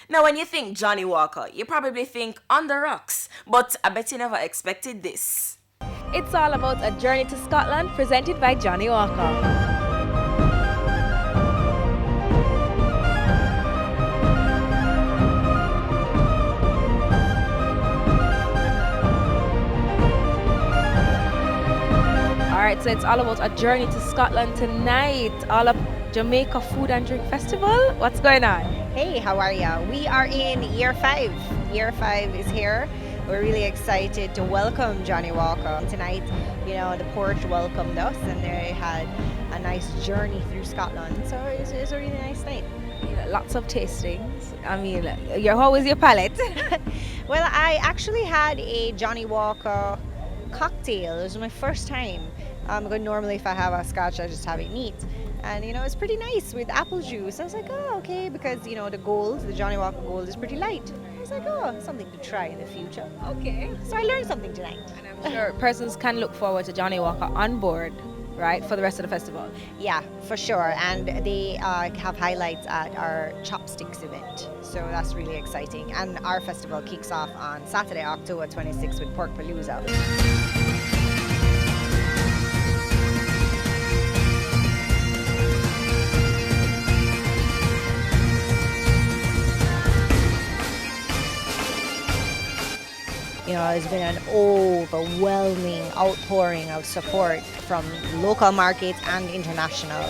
Now, when you think Johnny Walker, you probably think on the rocks, but I bet you never expected this. It's all about a journey to Scotland presented by Johnny Walker. Alright, so it's all about a journey to Scotland tonight. All of Jamaica Food and Drink Festival. What's going on? Hey, how are ya? We are in year 5. Year 5 is here. We're really excited to welcome Johnny Walker. Tonight, the port welcomed us and they had a nice journey through Scotland. So it was a really nice night. Lots of tastings. I mean, how was your palate? Well, I actually had a Johnny Walker cocktail. It was my first time. Normally if I have a scotch, I just have it neat. And it's pretty nice with apple juice. I was like, oh, okay, because the Johnny Walker Gold is pretty light. I was like, oh, something to try in the future. Okay. So I learned something tonight. And I'm sure persons can look forward to Johnny Walker on board, right, for the rest of the festival. Yeah, for sure. And they have highlights at our Chopsticks event. So that's really exciting. And our festival kicks off on Saturday, October 26th with Pork Palooza. There's been an overwhelming outpouring of support from local markets and international.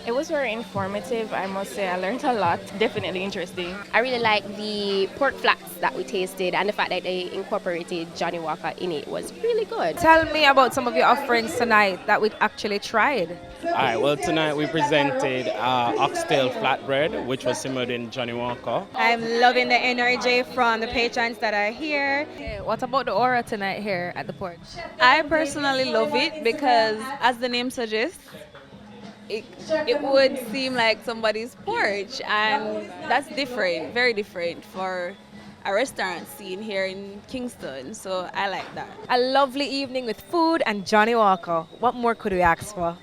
It was very informative, I must say. I learned a lot. Definitely interesting. I really like the pork flats that we tasted, and the fact that they incorporated Johnny Walker in it was really good. Tell me about some of your offerings tonight that we actually tried. All right, well, tonight we presented oxtail flatbread, which was similar in Johnny Walker. I'm loving the energy from the patrons that are here. Okay, what about the aura tonight here at the port? I personally love it because, as the name suggests, it would seem like somebody's porch, and that's different, very different for a restaurant scene here in Kingston, so I like that. A lovely evening with food and Johnny Walker. What more could we ask for?